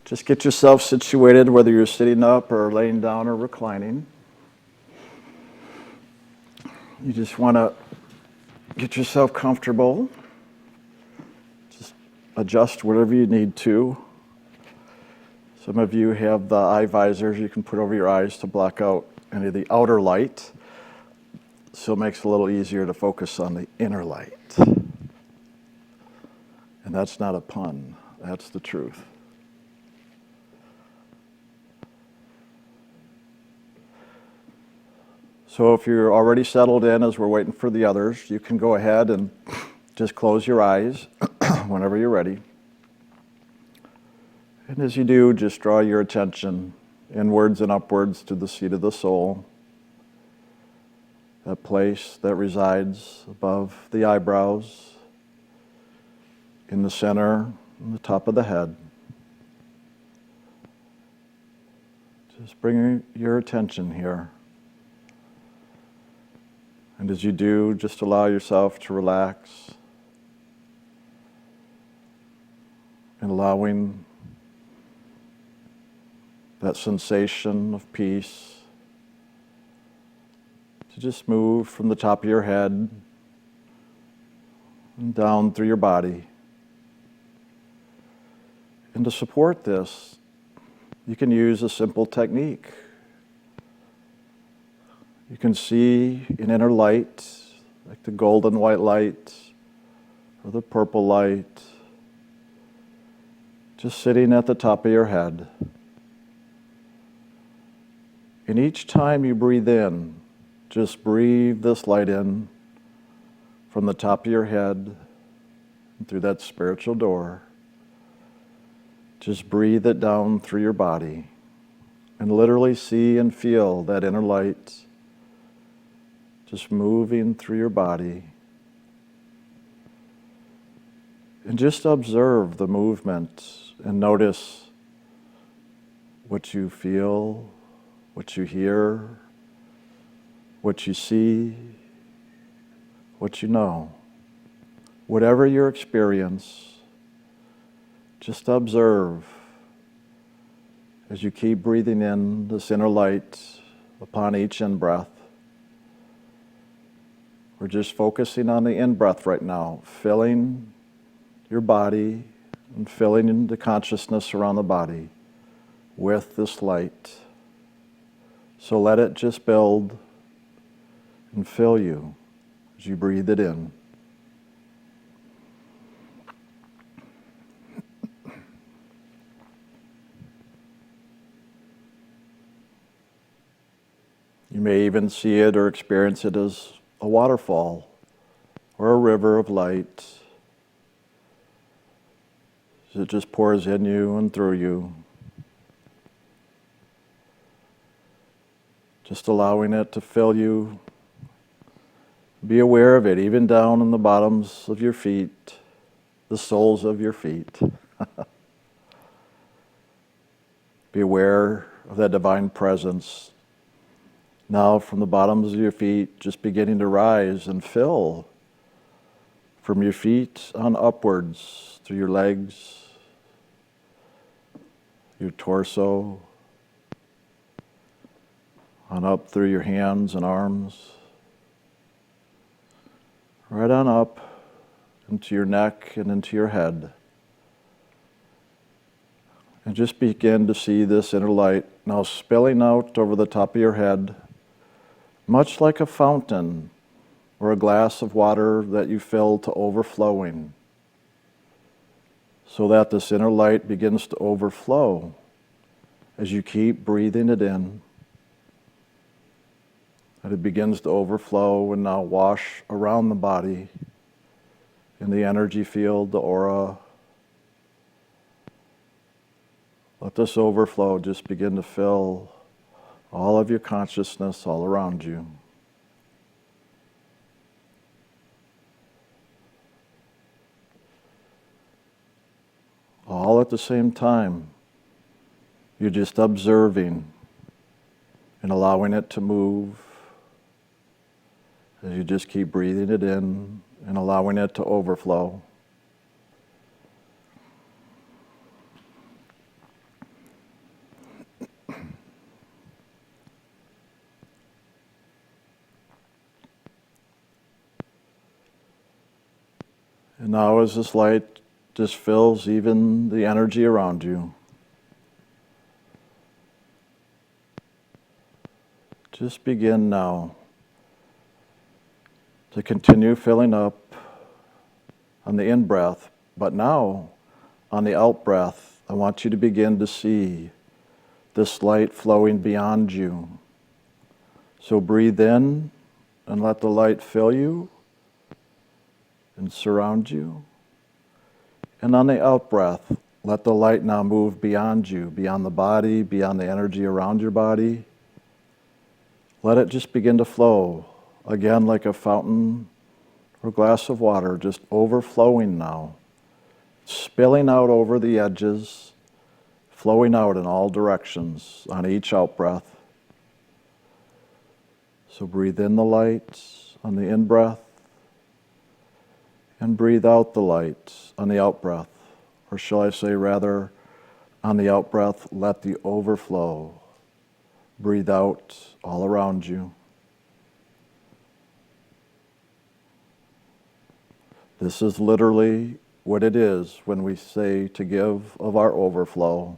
Just get yourself situated, whether you're sitting up or laying down or reclining. You just want to get yourself comfortable. Just adjust whatever you need to. Some of you have the eye visors you can put over your eyes to block out any of the outer light. So it makes it a little easier to focus on the inner light. And that's not a pun, that's the truth. So if you're already settled in as we're waiting for the others, you can go ahead and just close your eyes whenever you're ready. And as you do, just draw your attention inwards and upwards to the seat of the soul, that place that resides above the eyebrows, in the center, on the top of the head. Just bring your attention here. And as you do, just allow yourself to relax and allowing that sensation of peace to just move from the top of your head and down through your body. And to support this, you can use a simple technique. You can see an inner light, like the golden white light or the purple light, just sitting at the top of your head. And each time you breathe in, just breathe this light in from the top of your head and through that spiritual door. Just breathe it down through your body and literally see and feel that inner light just moving through your body. And just observe the movement and notice what you feel, what you hear, what you see, what you know. Whatever your experience, just observe as you keep breathing in this inner light upon each in-breath. We're just focusing on the in-breath right now, filling your body and filling the consciousness around the body with this light. So let it just build and fill you as you breathe it in. You may even see it or experience it as a waterfall or a river of light. As it just pours in you and through you. Just allowing it to fill you. Be aware of it, even down in the bottoms of your feet, the soles of your feet. Be aware of that divine presence. Now from the bottoms of your feet, just beginning to rise and fill from your feet on upwards through your legs, your torso, on up through your hands and arms, right on up into your neck and into your head. And just begin to see this inner light now spilling out over the top of your head, much like a fountain or a glass of water that you fill to overflowing, so that this inner light begins to overflow as you keep breathing it in. And it begins to overflow and now wash around the body in the energy field, the aura. Let this overflow just begin to fill all of your consciousness all around you. All at the same time, you're just observing and allowing it to move as you just keep breathing it in and allowing it to overflow. And now as this light just fills even the energy around you, just begin now to continue filling up on the in-breath, but now on the out-breath, I want you to begin to see this light flowing beyond you. So breathe in and let the light fill you and surround you. And on the out-breath, let the light now move beyond you, beyond the body, beyond the energy around your body. Let it just begin to flow, again like a fountain or glass of water, just overflowing now, spilling out over the edges, flowing out in all directions on each out-breath. So breathe in the light on the in-breath, and breathe out the light on the out-breath. Or shall I say rather, on the out-breath, let the overflow breathe out all around you. This is literally what it is when we say to give of our overflow.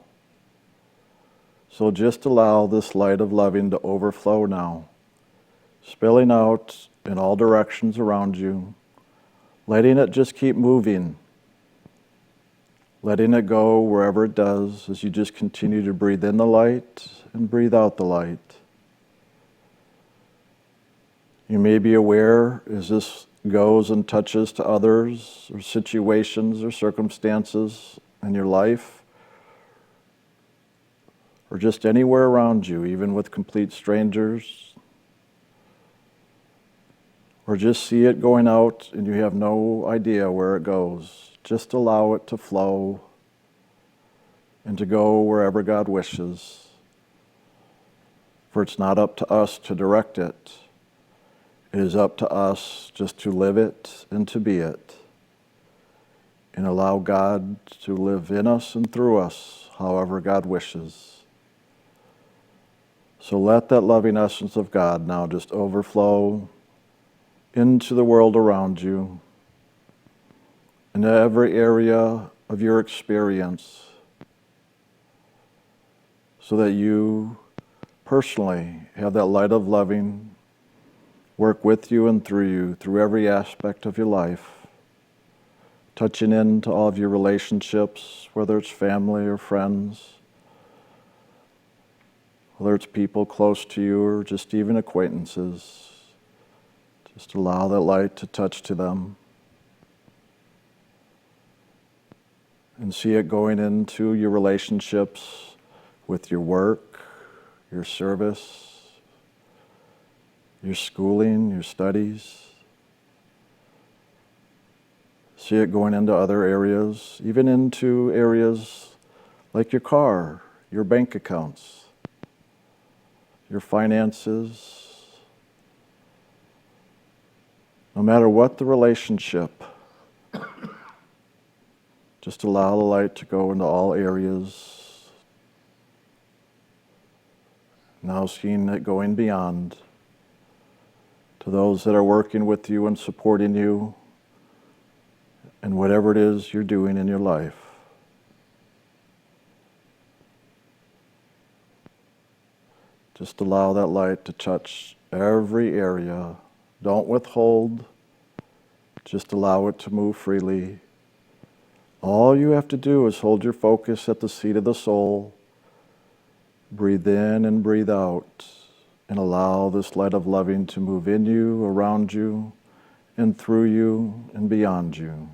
So just allow this light of loving to overflow now, spilling out in all directions around you, letting it just keep moving, letting it go wherever it does as you just continue to breathe in the light and breathe out the light. You may be aware as this goes and touches to others or situations or circumstances in your life, or just anywhere around you, even with complete strangers, or just see it going out and you have no idea where it goes. Just allow it to flow and to go wherever God wishes. For it's not up to us to direct it. It is up to us just to live it and to be it, and allow God to live in us and through us however God wishes. So let that loving essence of God now just overflow into the world around you, into every area of your experience, so that you personally have that light of loving work with you and through you, through every aspect of your life, touching into all of your relationships, whether it's family or friends, whether it's people close to you or just even acquaintances. Just allow that light to touch to them. And see it going into your relationships with your work, your service, your schooling, your studies. See it going into other areas, even into areas like your car, your bank accounts, your finances. No matter what the relationship, just allow the light to go into all areas. Now seeing it going beyond to those that are working with you and supporting you in whatever it is you're doing in your life. Just allow that light to touch every area. Don't withhold. Just allow it to move freely. All you have to do is hold your focus at the seat of the soul. Breathe in and breathe out. And allow this light of loving to move in you, around you, and through you, and beyond you.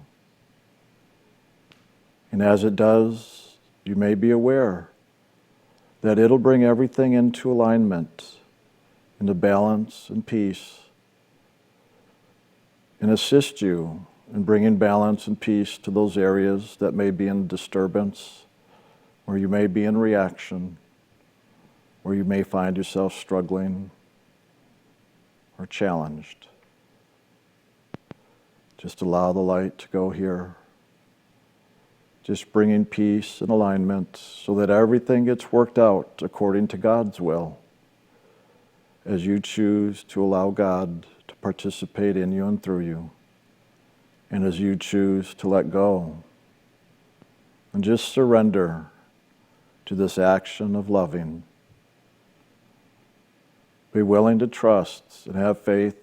And as it does, you may be aware that it'll bring everything into alignment, into balance and peace, and assist you in bringing balance and peace to those areas that may be in disturbance, or you may be in reaction, where you may find yourself struggling or challenged. Just allow the light to go here. Just bringing peace and alignment so that everything gets worked out according to God's will, as you choose to allow God to participate in you and through you. and as you choose to let go. And just surrender to this action of loving. Be willing to trust and have faith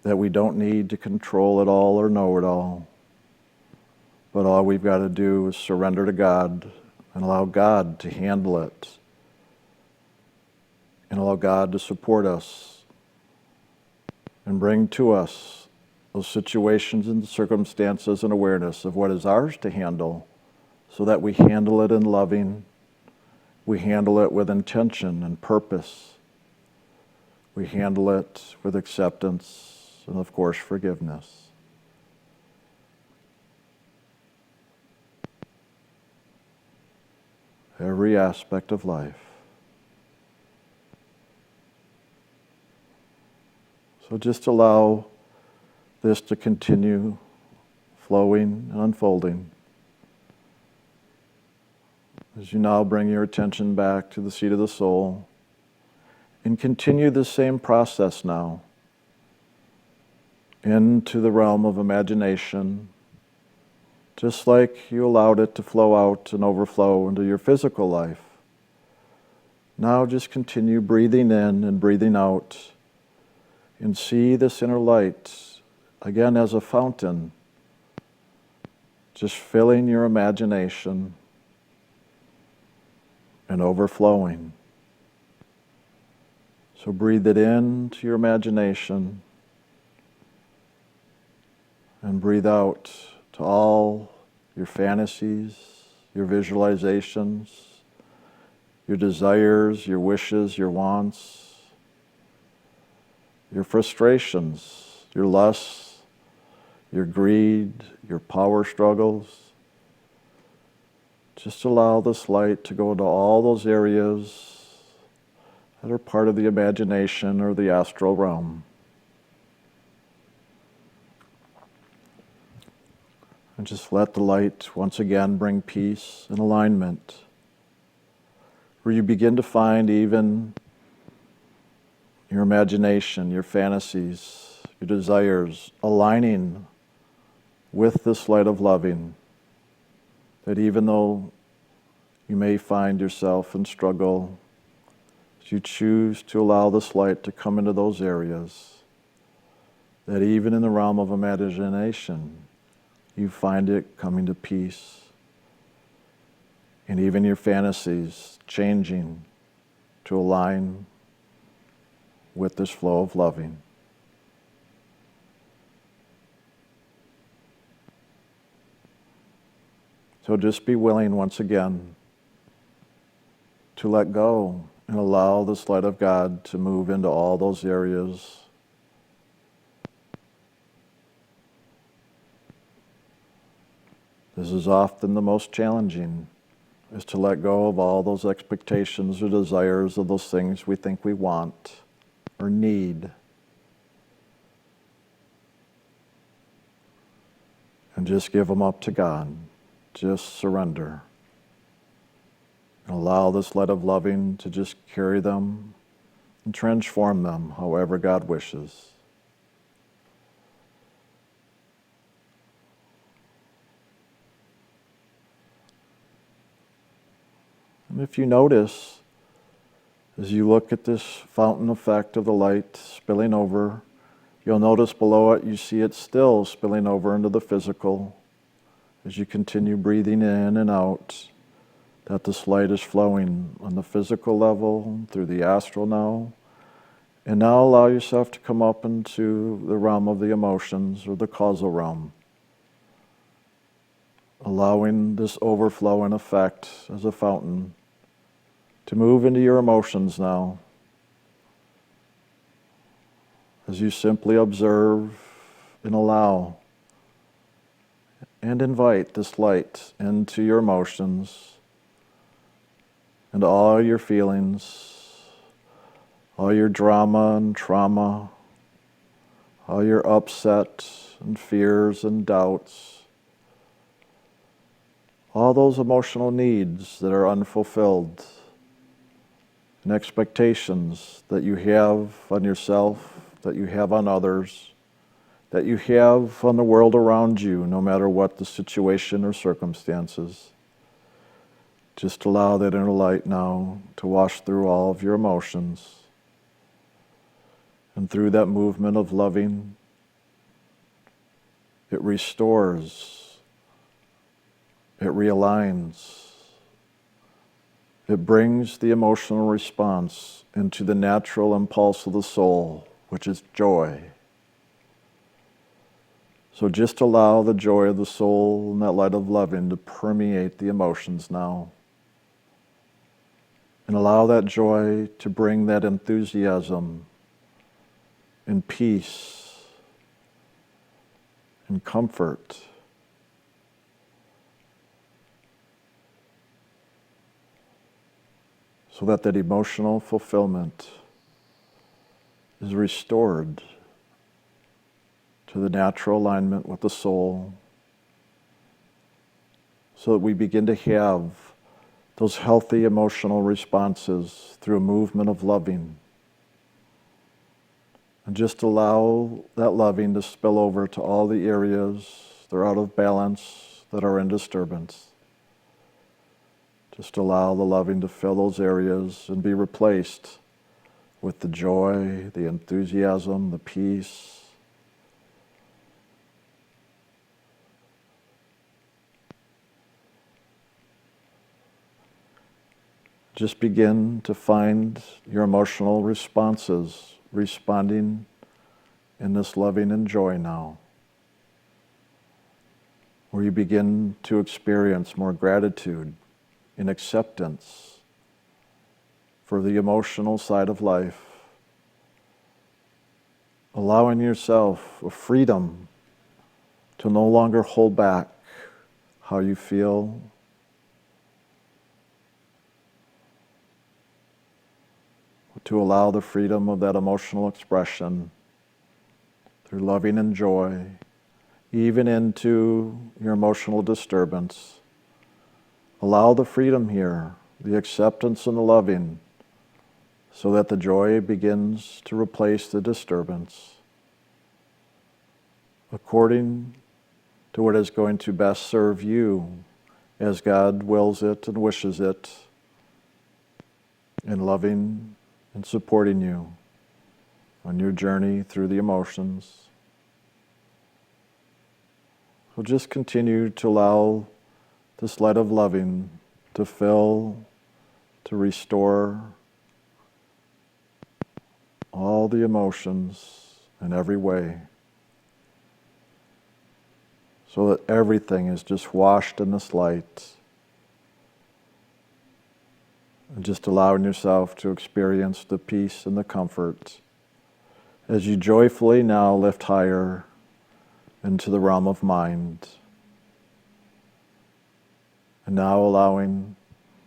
that we don't need to control it all or know it all. But all we've got to do is surrender to God and allow God to handle it. And allow God to support us and bring to us those situations and circumstances and awareness of what is ours to handle, so that we handle it in loving, we handle it with intention and purpose, we handle it with acceptance and, of course, forgiveness. Every aspect of life. So just allow this to continue flowing and unfolding. As you now bring your attention back to the seat of the soul, and continue the same process now into the realm of imagination, just like you allowed it to flow out and overflow into your physical life. Now just continue breathing in and breathing out, and see this inner light again as a fountain, just filling your imagination and overflowing. So breathe it into your imagination and breathe out to all your fantasies, your visualizations, your desires, your wishes, your wants, your frustrations, your lusts, your greed, your power struggles. Just allow this light to go into all those areas that are part of the imagination or the astral realm. And just let the light once again bring peace and alignment, where you begin to find even your imagination, your fantasies, your desires aligning with this light of loving. That even though you may find yourself in struggle, you choose to allow this light to come into those areas, that even in the realm of imagination, you find it coming to peace. And even your fantasies changing to align with this flow of loving. So just be willing once again to let go and allow this light of God to move into all those areas. This is often the most challenging, is to let go of all those expectations or desires of those things we think we want or need. And just give them up to God. Just surrender. And allow this light of loving to just carry them and transform them however God wishes. And if you notice, as you look at this fountain effect of the light spilling over, you'll notice below it, you see it still spilling over into the physical. As you continue breathing in and out, that this light is flowing on the physical level, through the astral now. And now allow yourself to come up into the realm of the emotions or the causal realm. Allowing this overflowing effect as a fountain to move into your emotions now. As you simply observe and allow and invite this light into your emotions and all your feelings, all your drama and trauma, all your upset and fears and doubts, all those emotional needs that are unfulfilled and expectations that you have on yourself, that you have on others, that you have on the world around you, no matter what the situation or circumstances. Just allow that inner light now to wash through all of your emotions. And through that movement of loving, it restores, it realigns, it brings the emotional response into the natural impulse of the soul, which is joy. So just allow the joy of the soul and that light of loving to permeate the emotions now. And allow that joy to bring that enthusiasm and peace and comfort. So that that emotional fulfillment is restored to the natural alignment with the soul, so that we begin to have those healthy emotional responses through a movement of loving. And just allow that loving to spill over to all the areas that are out of balance, that are in disturbance. Just allow the loving to fill those areas and be replaced with the joy, the enthusiasm, the peace. Just begin to find your emotional responses responding in this loving and joy now, where you begin to experience more gratitude and acceptance for the emotional side of life, allowing yourself a freedom to no longer hold back how you feel, to allow the freedom of that emotional expression through loving and joy, even into your emotional disturbance. Allow the freedom here, the acceptance and the loving, so that the joy begins to replace the disturbance according to what is going to best serve you as God wills it and wishes it, in loving and supporting you on your journey through the emotions. So just continue to allow this light of loving to fill, to restore all the emotions in every way, so that everything is just washed in this light. And just allowing yourself to experience the peace and the comfort as you joyfully now lift higher into the realm of mind. And now allowing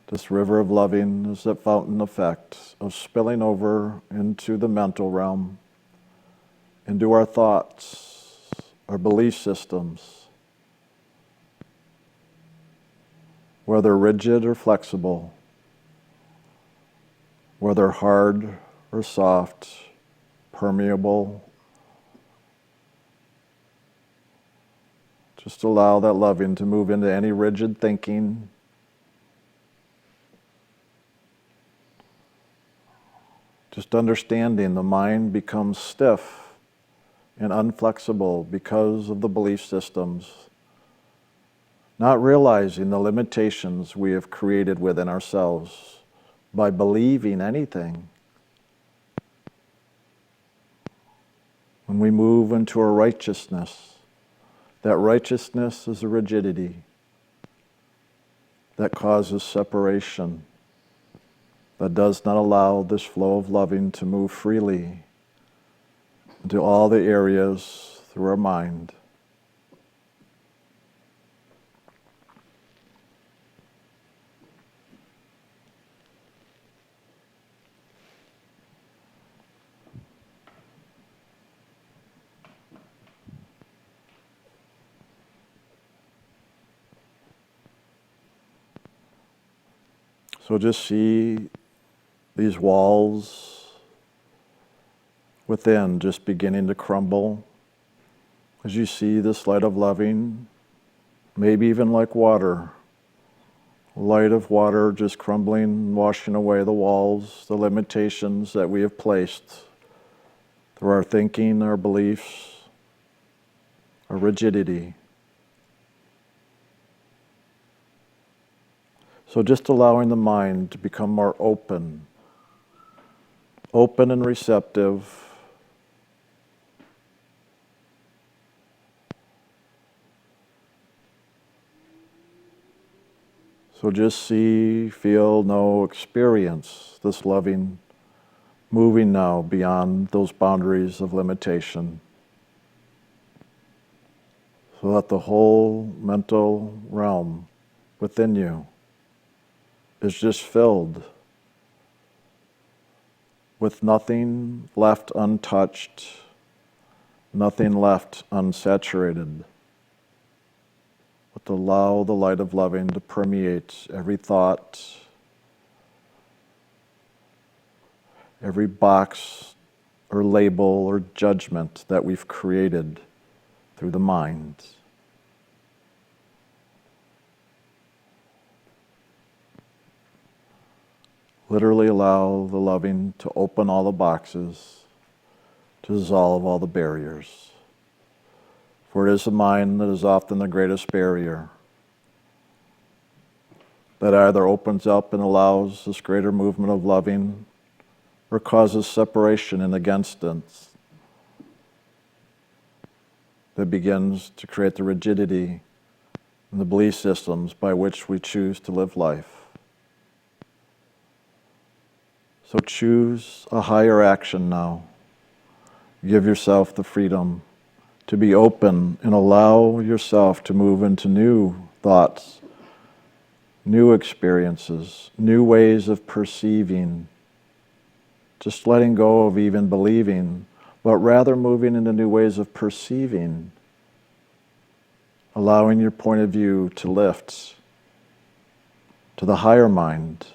this river of loving, as that fountain effect of spilling over into the mental realm, into our thoughts, our belief systems, whether rigid or flexible, whether hard or soft, permeable. Just allow that loving to move into any rigid thinking. Just understanding the mind becomes stiff and unflexible because of the belief systems, not realizing the limitations we have created within ourselves by believing anything. When we move into a righteousness, that righteousness is a rigidity that causes separation, that does not allow this flow of loving to move freely into all the areas through our mind. So just see these walls within just beginning to crumble As you see this light of loving, maybe even like water, light of water just crumbling, washing away the walls, the limitations that we have placed through our thinking, our beliefs, our rigidity. So just allowing the mind to become more open and receptive. So just see, feel, know, experience this loving, moving now beyond those boundaries of limitation. So that the whole mental realm within you is just filled with nothing left untouched, nothing left unsaturated. But allow the light of loving to permeate every thought, every box or label or judgment that we've created through the mind. Literally allow the loving to open all the boxes, to dissolve all the barriers. For it is the mind that is often the greatest barrier, that either opens up and allows this greater movement of loving or causes separation and againstance that begins to create the rigidity and the belief systems by which we choose to live life. So choose a higher action now. Give yourself the freedom to be open and allow yourself to move into new thoughts, new experiences, new ways of perceiving, just letting go of even believing, but rather moving into new ways of perceiving, allowing your point of view to lift to the higher mind,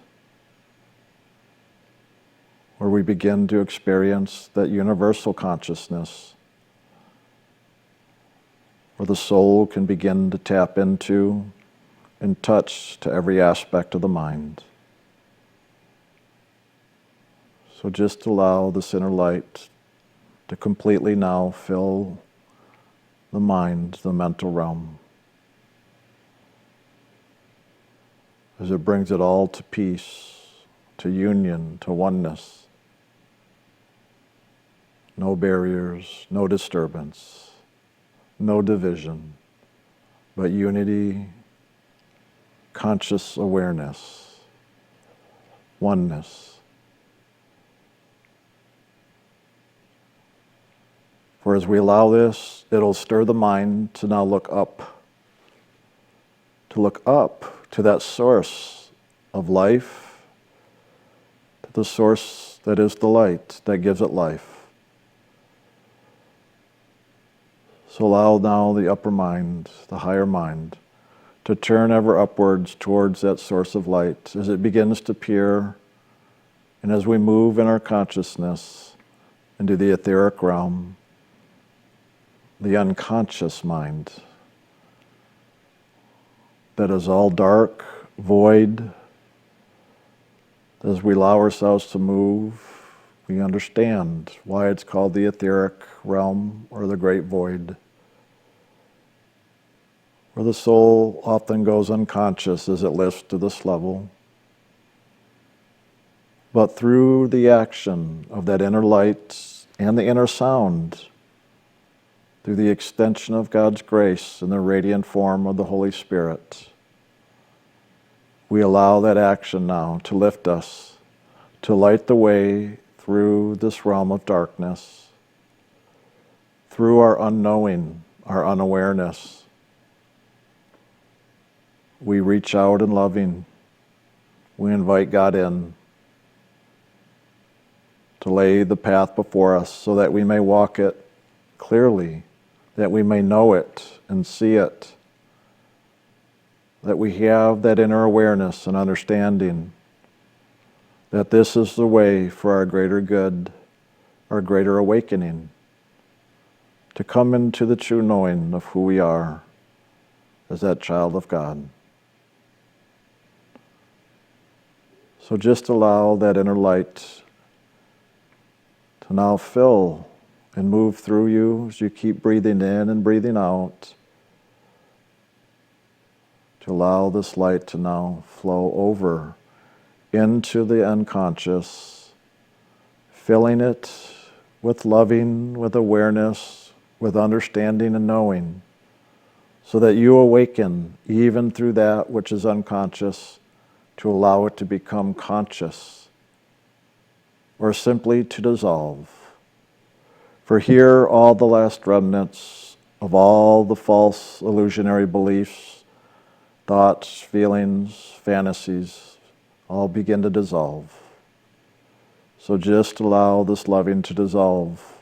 where we begin to experience that universal consciousness, where the soul can begin to tap into and touch to every aspect of the mind. So just allow this inner light to completely now fill the mind, the mental realm, as it brings it all to peace, to union, to oneness. No barriers, no disturbance, no division, but unity, conscious awareness, oneness. For as we allow this, it'll stir the mind to now look up to that source of life, to the source that is the light that gives it life. So allow now the upper mind, the higher mind, to turn ever upwards towards that source of light as it begins to appear, and as we move in our consciousness into the etheric realm, the unconscious mind that is all dark, void. As we allow ourselves to move, we understand why it's called the etheric realm or the great void, where the soul often goes unconscious as it lifts to this level. But through the action of that inner light and the inner sound, through the extension of God's grace and the radiant form of the Holy Spirit, we allow that action now to lift us, to light the way through this realm of darkness, through our unknowing, our unawareness. We reach out in loving. We invite God in to lay the path before us so that we may walk it clearly, that we may know it and see it, that we have that inner awareness and understanding that this is the way for our greater good, our greater awakening. to come into the true knowing of who we are as that child of God. So just allow that inner light to now fill and move through you as you keep breathing in and breathing out, to allow this light to now flow over into the unconscious, filling it with loving, with awareness, with understanding and knowing, so that you awaken even through that which is unconscious to allow it to become conscious, or simply to dissolve. For here all the last remnants of all the false illusionary beliefs, thoughts, feelings, fantasies, all begin to dissolve. So just allow this loving to dissolve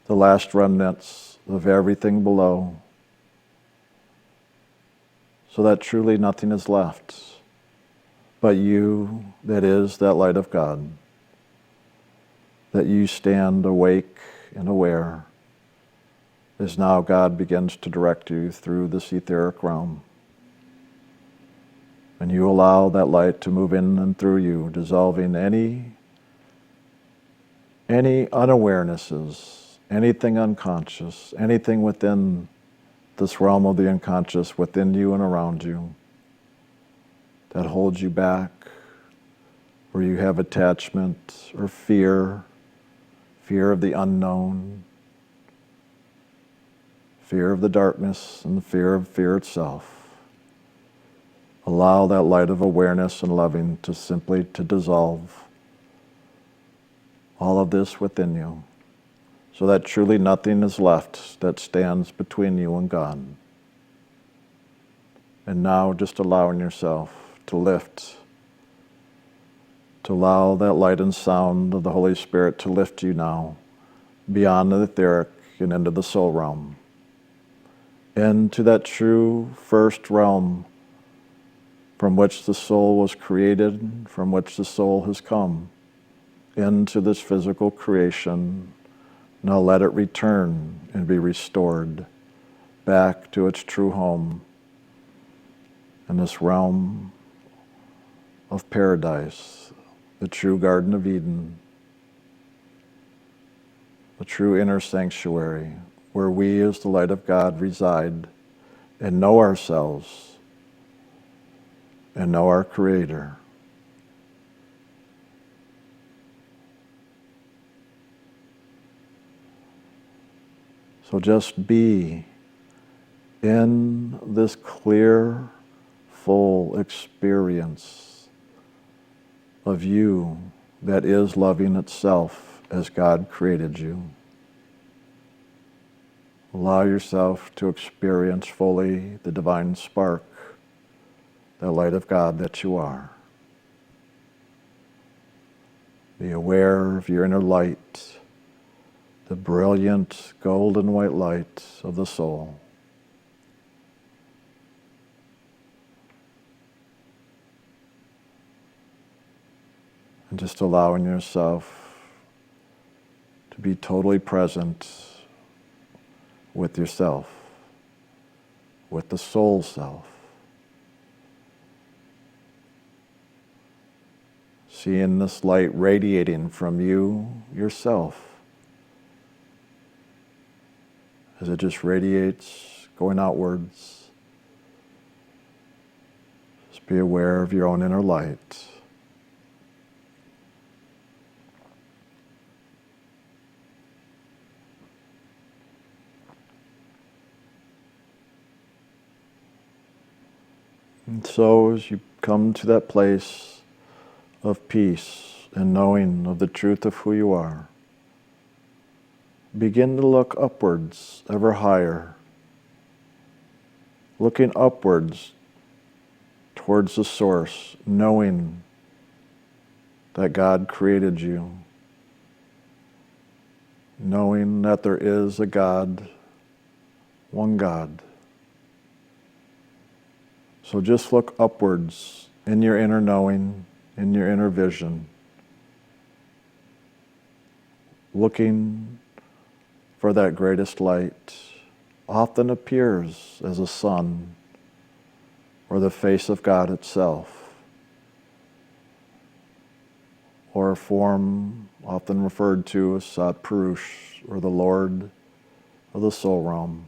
the last remnants of everything below, so that truly nothing is left but you, that is that light of God, that you stand awake and aware as now God begins to direct you through this etheric realm. And you allow that light to move in and through you, dissolving any unawarenesses, anything unconscious, anything within this realm of the unconscious, within you and around you, that holds you back, where you have attachment or fear of the unknown, fear of the darkness, and the fear of fear itself. Allow that light of awareness and loving to simply to dissolve all of this within you, so that truly nothing is left that stands between you and God. And now just allowing yourself to lift, to allow that light and sound of the Holy Spirit to lift you now beyond the etheric and into the soul realm, into that true first realm from which the soul was created, from which the soul has come, into this physical creation. Now let it return and be restored back to its true home in this realm of paradise, the true Garden of Eden, the true inner sanctuary, where we as the light of God reside and know ourselves and know our Creator. So just be in this clear, full experience of you that is loving itself as God created you. Allow yourself to experience fully the divine spark, the light of God that you are. Be aware of your inner light, the brilliant golden white light of the soul. And just allowing yourself to be totally present with yourself, with the soul self. Seeing this light radiating from you, yourself, as it just radiates, going outwards. Just be aware of your own inner light. And so as you come to that place of peace and knowing of the truth of who you are, begin to look upwards ever higher, looking upwards towards the source, knowing that God created you, knowing that there is a God, one God. So just look upwards in your inner knowing, in your inner vision, looking for that greatest light often appears as a sun or the face of God itself, or a form often referred to as Sat Purush, or the Lord of the soul realm,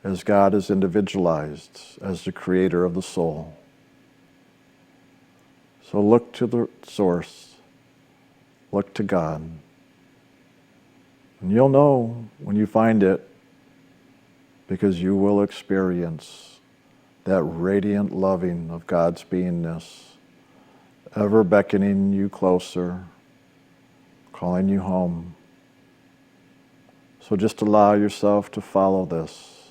as God is individualized as the creator of the soul. So look to the source, look to God, and you'll know when you find it, because you will experience that radiant loving of God's beingness, ever beckoning you closer, calling you home. So just allow yourself to follow this,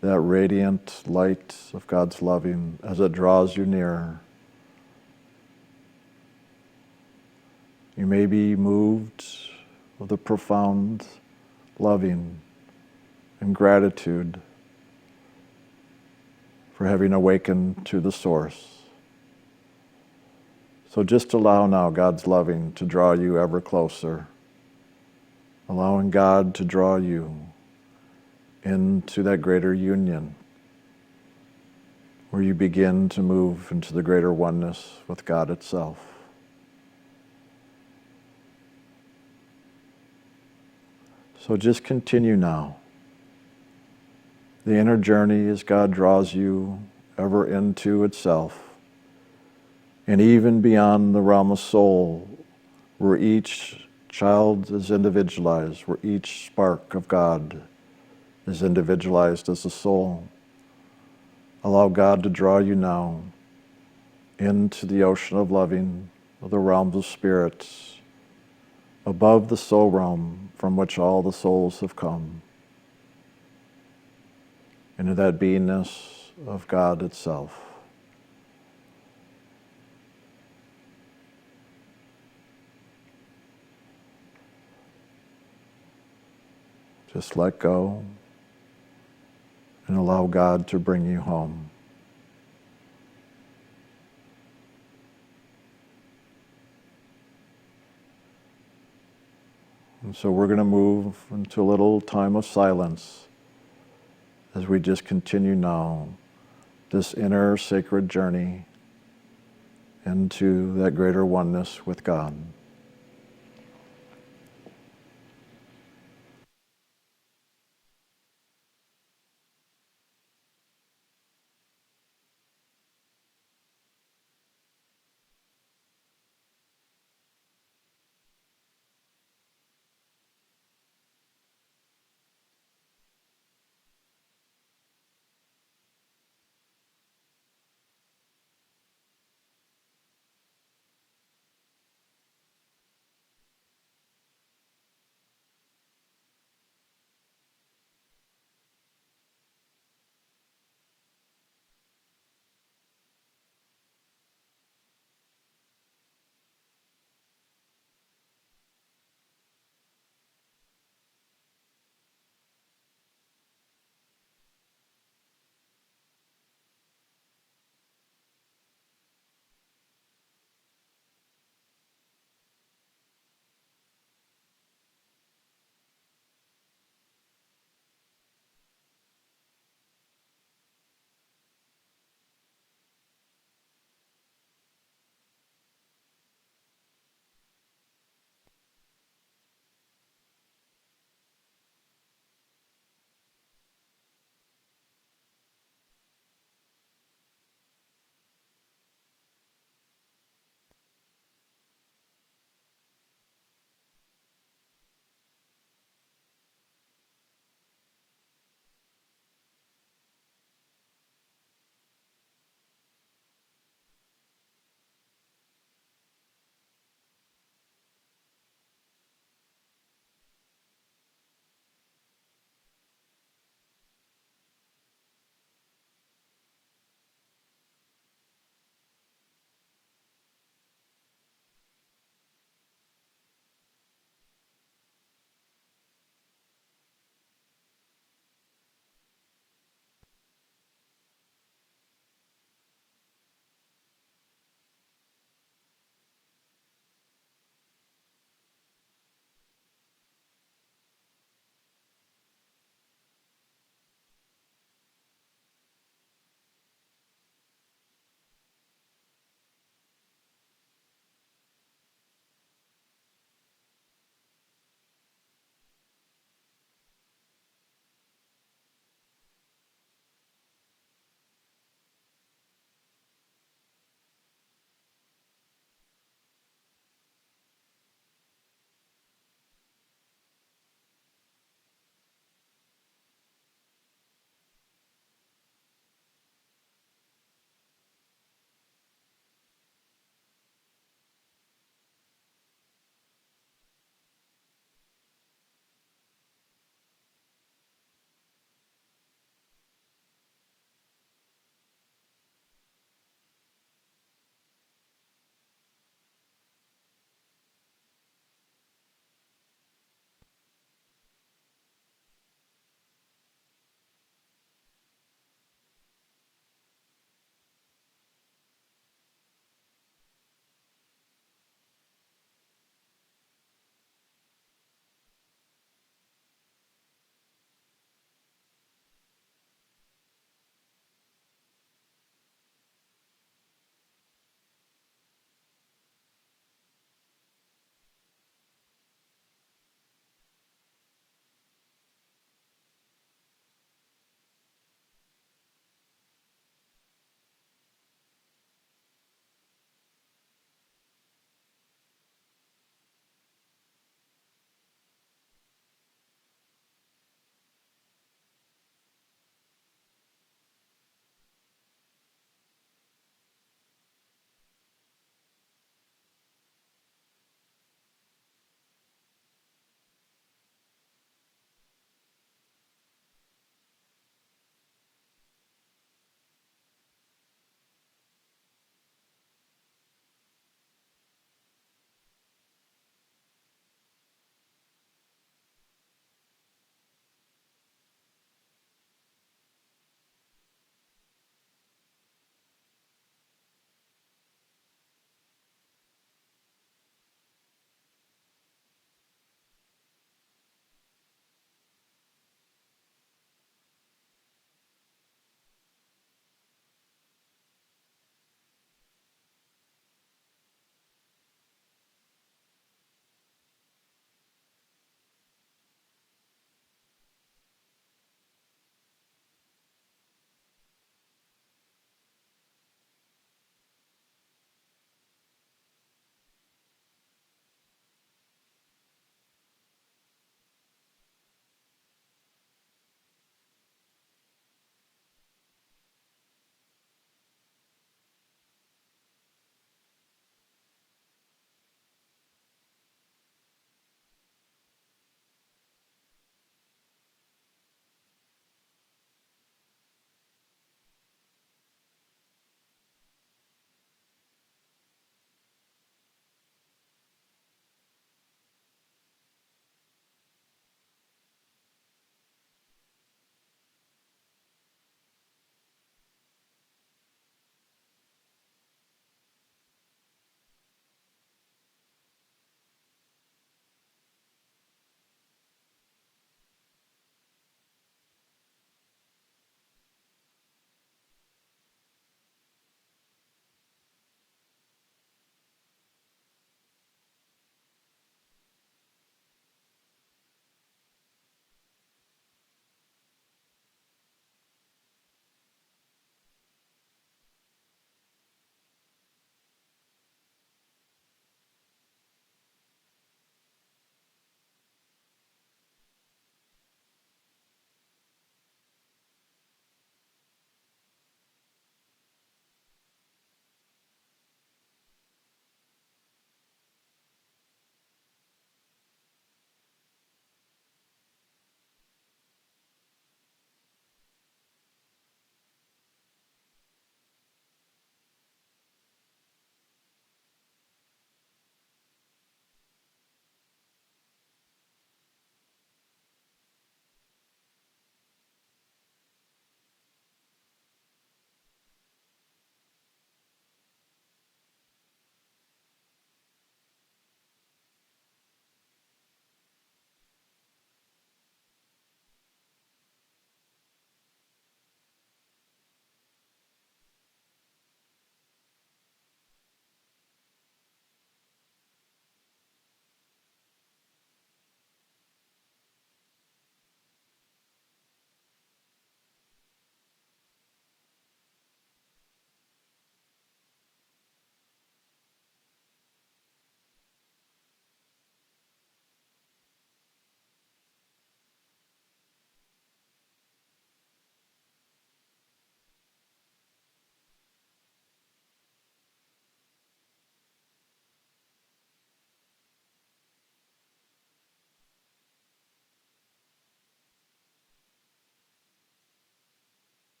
that radiant light of God's loving as it draws you nearer. You may be moved with a profound loving and gratitude for having awakened to the source. So just allow now God's loving to draw you ever closer, allowing God to draw you into that greater union where you begin to move into the greater oneness with God itself. So just continue now. The inner journey as God draws you ever into itself, and even beyond the realm of soul, where each child is individualized, where each spark of God is individualized as a soul. Allow God to draw you now into the ocean of loving of the realms of spirits, above the soul realm from which all the souls have come, into that beingness of God itself. Just let go and allow God to bring you home. And so we're going to move into a little time of silence as we just continue now this inner sacred journey into that greater oneness with God.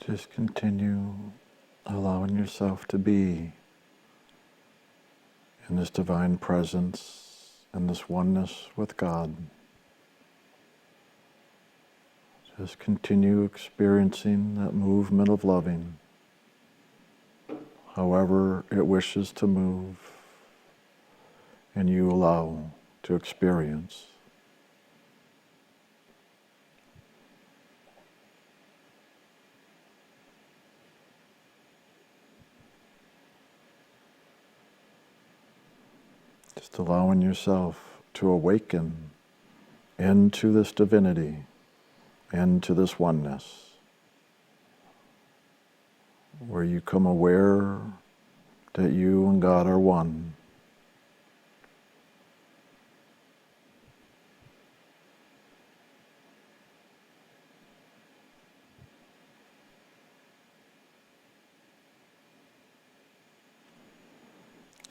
Just continue allowing yourself to be in this divine presence and this oneness with God. Just continue experiencing that movement of loving, however it wishes to move, and you allow to experience. Just allowing yourself to awaken into this divinity, into this oneness, where you come aware that you and God are one.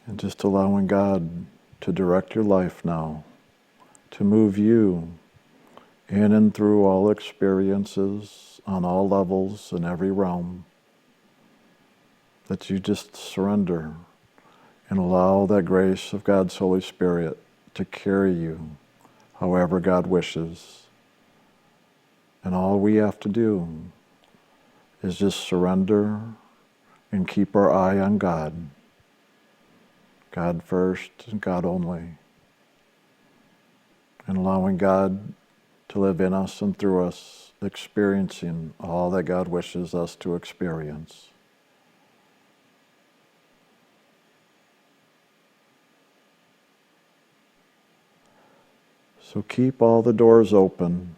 And just allowing God to direct your life now, to move you in and through all experiences on all levels in every realm, that you just surrender and allow that grace of God's Holy Spirit to carry you however God wishes. And all we have to do is just surrender and keep our eye on God. God first and God only. And allowing God to live in us and through us, experiencing all that God wishes us to experience. So keep all the doors open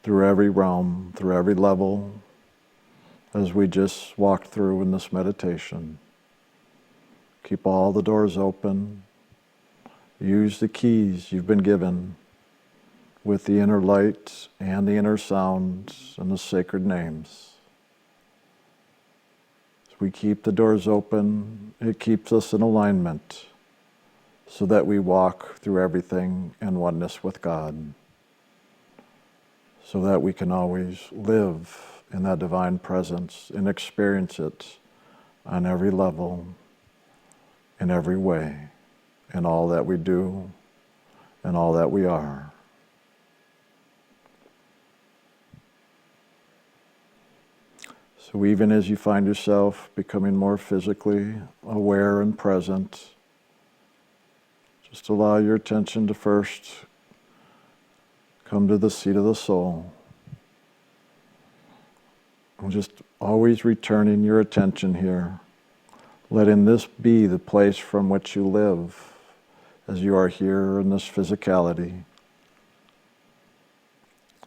through every realm, through every level, as we just walked through in this meditation. Keep all the doors open. Use the keys you've been given with the inner light and the inner sounds and the sacred names. As we keep the doors open, it keeps us in alignment so that we walk through everything in oneness with God, so that we can always live in that divine presence and experience it on every level, in every way, in all that we do and all that we are. So even as you find yourself becoming more physically aware and present, just allow your attention to first come to the seat of the soul. And just always returning your attention here, letting this be the place from which you live as you are here in this physicality.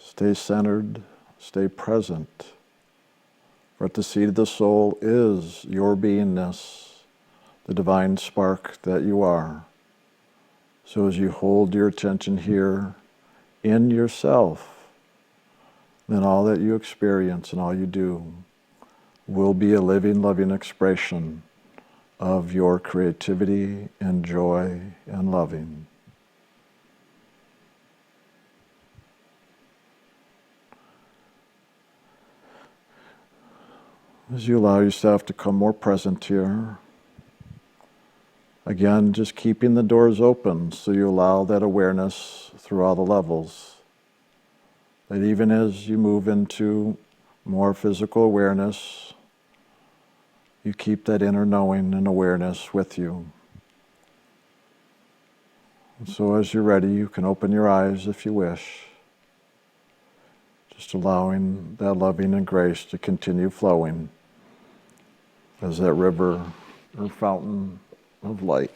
Stay centered, stay present. For at the seat of the soul is your beingness, the divine spark that you are. So as you hold your attention here in yourself, then all that you experience and all you do will be a living, loving expression of your creativity and joy and loving. As you allow yourself to come more present here, again, just keeping the doors open so you allow that awareness through all the levels. That even as you move into more physical awareness, you keep that inner knowing and awareness with you. And so as you're ready, you can open your eyes if you wish, just allowing that loving and grace to continue flowing as that river or fountain of light.